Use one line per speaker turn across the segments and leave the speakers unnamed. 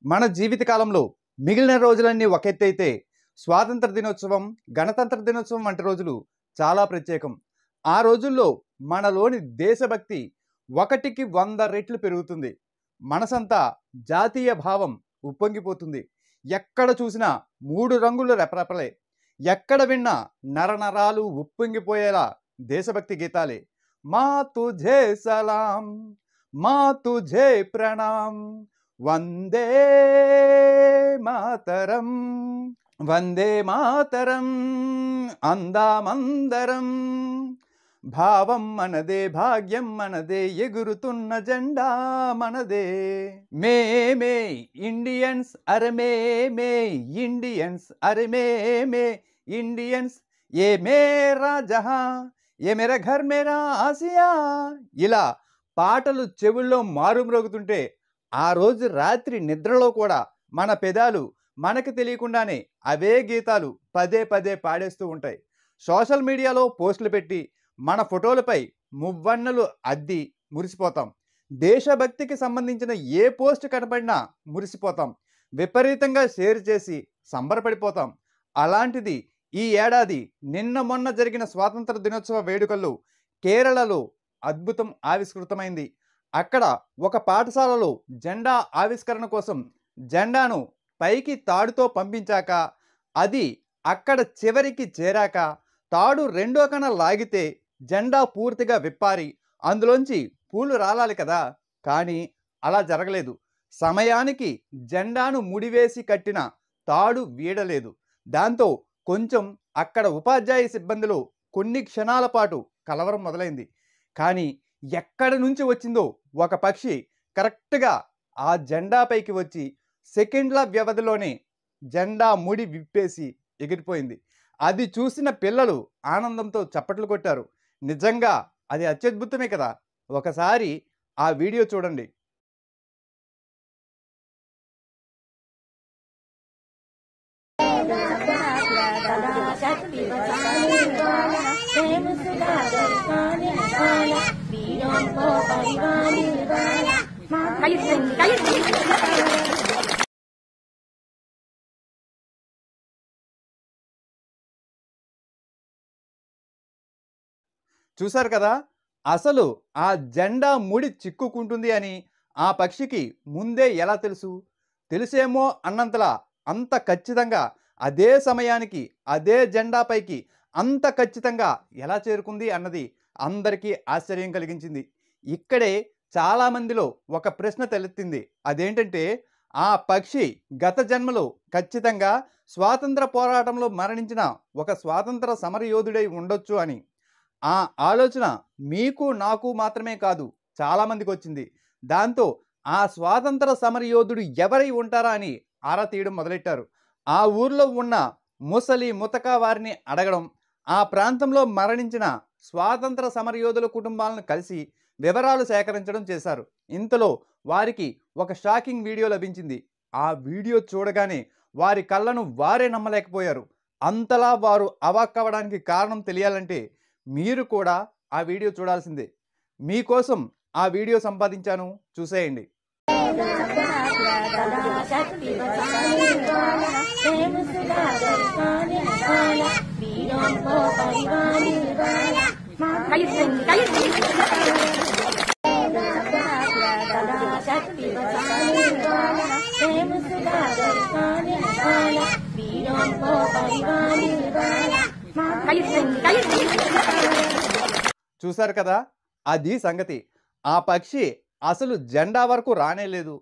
మన జీవిత కాలంలో మిగిలిన రోజులన్నీ ఒక ఎత్తైతే స్వాతంత్ర దినోత్సవం, గణతంత్ర దినోత్సవం వంటి రోజులు చాలా ప్రత్యేకం. ఆ రోజుల్లో మనలోని దేశభక్తి ఒకటికి 100 రెట్లు పెరుగుతుంది. మనసంతా జాతీయ భావం ఉప్పొంగిపోతుంది. ఎక్కడ చూసినా 3 రంగుల రెపరెపలే. ఎక్కడ విన్నా నరనరాలు ఉప్పొంగిపోయేలా దేశభక్తి గీతాలే. మా తుఝే సలాం, మా తుఝే ప్రణాం, వందే మాతరం, వందే మాతరం అందామందరం. భావం మనదే, భాగ్యం మనదే, ఎగురుతున్న జెండా మనదే. మే ఇండియన్స్, అరే మే ఇండియన్స్, అరే మే ఇండియన్స్, ఏ మేరా జహా, ఏ మేరా ఘర్ మేరా ఆసియా. ఇలా పాటలు చెవుల్లో మారుమ్రోగుతుంటే ఆ రోజు రాత్రి నిద్రలో కూడా మన పెదాలు మనకు తెలియకుండానే అవే గీతాలు పదే పదే పాడేస్తూ ఉంటాయి. సోషల్ మీడియాలో పోస్టులు పెట్టి మన ఫోటోలపై మువ్వన్నెలు అద్ది మురిసిపోతాం. దేశభక్తికి సంబంధించిన ఏ పోస్ట్ కనపడినా మురిసిపోతాం. విపరీతంగా షేర్ చేసి సంబరపడిపోతాం. అలాంటిది ఈ ఏడాది నిన్న మొన్న జరిగిన స్వాతంత్ర దినోత్సవ వేడుకల్లో కేరళలో అద్భుతం ఆవిష్కృతమైంది. అక్కడ ఒక పాఠశాలలో జెండా ఆవిష్కరణ కోసం జెండాను పైకి తాడుతో పంపించాక అది అక్కడ చివరికి చేరాక తాడు రెండో కణ లాగితే జెండా పూర్తిగా విప్పారి అందులోంచి పూలు రాలాలి కదా, కానీ అలా జరగలేదు. సమయానికి జెండాను ముడివేసి కట్టిన తాడు వీడలేదు. దాంతో కొంచెం అక్కడ ఉపాధ్యాయ సిబ్బందిలో కొన్ని క్షణాల పాటు కలవరం మొదలైంది. కానీ ఎక్కడి నుంచి వచ్చిందో ఒక పక్షి కరెక్ట్గా ఆ జెండాపైకి వచ్చి సెకండ్ల వ్యవధిలోనే జెండా ముడి విప్పేసి ఎగిరిపోయింది. అది చూసిన పిల్లలు ఆనందంతో చప్పట్లు కొట్టారు. నిజంగా అది అత్యద్భుతమే కదా. ఒకసారి ఆ వీడియో చూడండి. చూశారు కదా, అసలు ఆ జెండా ముడి చిక్కుకుంటుంది అని ఆ పక్షికి ముందే ఎలా తెలుసు? తెలిసేమో అన్నంతలా అంత ఖచ్చితంగా అదే సమయానికి అదే జెండాపైకి అంత ఖచ్చితంగా ఎలా చేరుకుంది అన్నది అందరికీ ఆశ్చర్యం కలిగించింది. ఇక్కడే చాలామందిలో ఒక ప్రశ్న తలెత్తింది. అదేంటంటే ఆ పక్షి గత జన్మలో ఖచ్చితంగా స్వాతంత్ర పోరాటంలో మరణించిన ఒక స్వాతంత్ర సమరయోధుడై ఉండొచ్చు అని. ఆ ఆలోచన మీకు నాకు మాత్రమే కాదు, చాలామందికి వచ్చింది. దాంతో ఆ స్వాతంత్ర సమరయోధుడు ఎవరై ఉంటారా అని ఆరా తీయడం మొదలెట్టారు. ఆ ఊర్లో ఉన్న ముసలి ముతక వారిని అడగడం, ఆ ప్రాంతంలో మరణించిన స్వాతంత్ర సమరయోధుల కుటుంబాలను కలిసి వివరాలు సేకరించడం చేశారు. ఇంతలో వారికి ఒక షాకింగ్ వీడియో లభించింది. ఆ వీడియో చూడగానే వారి కళ్ళను వారే నమ్మలేకపోయారు. అంతలా వారు అవాక్కవడానికి కారణం తెలియాలంటే మీరు కూడా ఆ వీడియో చూడాల్సిందే. మీకోసం ఆ వీడియో సంపాదించాను, చూసేయండి. చూశారు కదా, అది సంగతి. ఆ పక్షి అసలు జెండా వరకు రానేలేదు.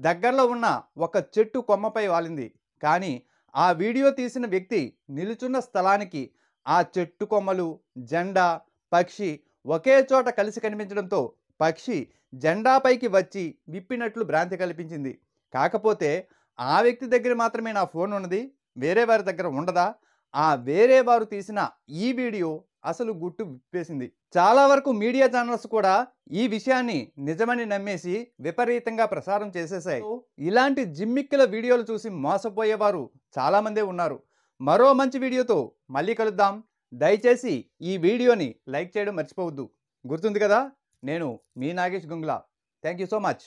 దగ్గరలో ఉన్న ఒక చెట్టు కొమ్మపై వాలింది. కానీ ఆ వీడియో తీసిన వ్యక్తి నిలుచున్న స్థలానికి ఆ చెట్టు కొమ్మలు, జెండా, పక్షి ఒకే చోట కలిసి కనిపించడంతో పక్షి జెండాపైకి వచ్చి విప్పినట్లు భ్రాంతి కల్పించింది. కాకపోతే ఆ వ్యక్తి దగ్గర మాత్రమే నా ఫోన్ ఉన్నది, వేరే వారి దగ్గర ఉండదా? ఆ వేరే వారు తీసిన ఈ వీడియో అసలు గుట్టు విప్పేసింది. చాలా వరకు మీడియా ఛానల్స్ కూడా ఈ విషయాన్ని నిజమని నమ్మేసి విపరీతంగా ప్రసారం చేసేసాయి. ఇలాంటి జిమ్మిక్కుల వీడియోలు చూసి మోసపోయేవారు చాలామందే ఉన్నారు. మరో మంచి వీడియోతో మళ్ళీ కలుద్దాం. దయచేసి ఈ వీడియోని లైక్ చేయడం మర్చిపోవద్దు. గుర్తుంది కదా, నేను మీ Nagesh Gungla. Thank you so much.